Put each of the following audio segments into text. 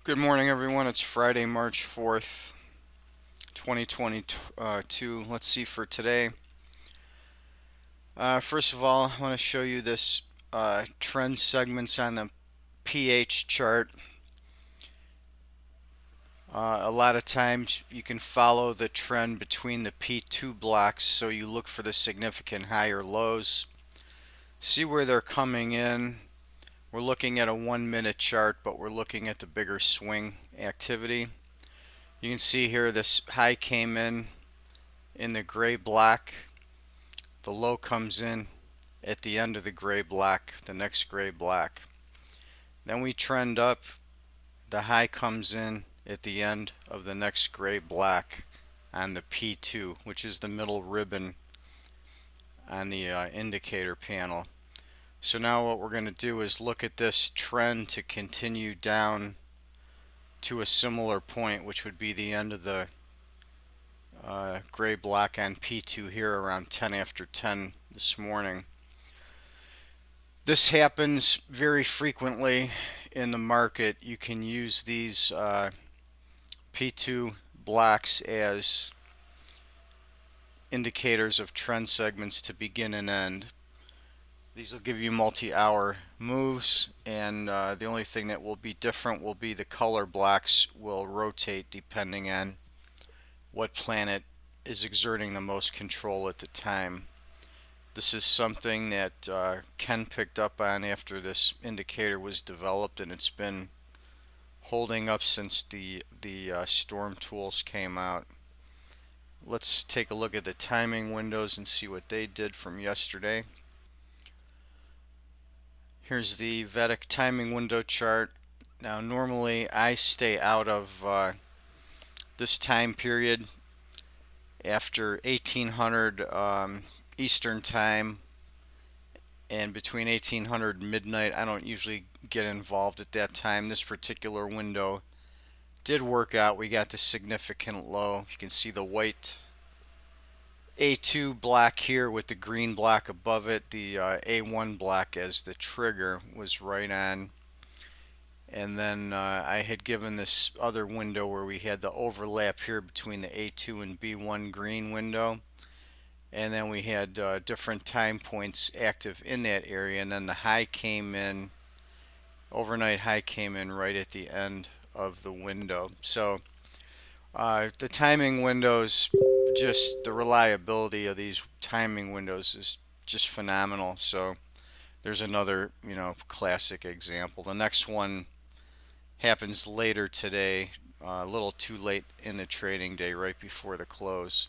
Good morning, everyone. It's Friday, March 4th, 2022. Let's see for today. First of all, I want to show you this trend segments on the PH chart. A lot of times you can follow the trend between the P2 blocks, so you look for the significant higher lows. See where they're coming in. We're looking at a 1 minute chart, but we're looking at the bigger swing activity. You can see here this high came in the gray block. The low comes in at the end of the gray block, the next gray block. Then we trend up. The high comes in at the end of the next gray block on the P2, which is the middle ribbon on the indicator panel. So now what we're going to do is look at this trend to continue down to a similar point, which would be the end of the gray block on P2 here around 10 after 10 this morning. This happens very frequently in the market. You can use these P2 blocks as indicators of trend segments to begin and end. These will give you multi-hour moves, and the only thing that will be different will be the color blocks will rotate depending on what planet is exerting the most control at the time. This is something that Ken picked up on after this indicator was developed, and it's been holding up since the storm tools came out. Let's take a look at the timing windows and see what they did from yesterday. Here's the Vedic timing window chart. Now normally I stay out of this time period after 1800 Eastern time, and between 1800 and midnight. I don't usually get involved at that time. This particular window did work out. We got the significant low. You can see the white A2 block here with the green block above it. The A1 block as the trigger was right on. And then I had given this other window where we had the overlap here between the A2 and B1 green window. And then we had different time points active in that area. And then the high came in, overnight high came in right at the end of the window. So the timing windows, just the reliability of these timing windows is just phenomenal. So there's another, classic example. The next one happens later today, a little too late in the trading day, right before the close.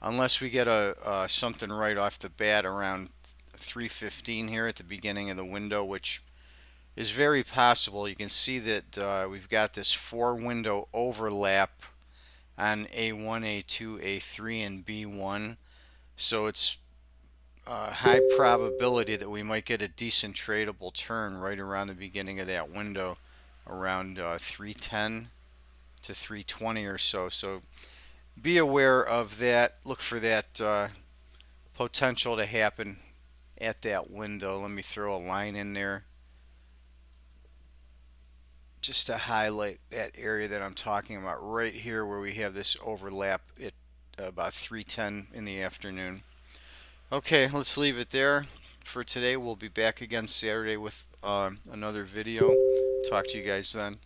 Unless we get a something right off the bat around 3:15 here at the beginning of the window, which is very possible. You can see that we've got this four window overlap on A1, A2, A3, and B1. So it's high probability that we might get a decent tradable turn right around the beginning of that window, around 310 to 320 or so. So be aware of that. Look for that potential to happen at that window. Let me throw a line in there just to highlight that area that I'm talking about right here where we have this overlap at about 3:10 in the afternoon. Okay, let's leave it there for today. We'll be back again Saturday with another video. Talk to you guys then.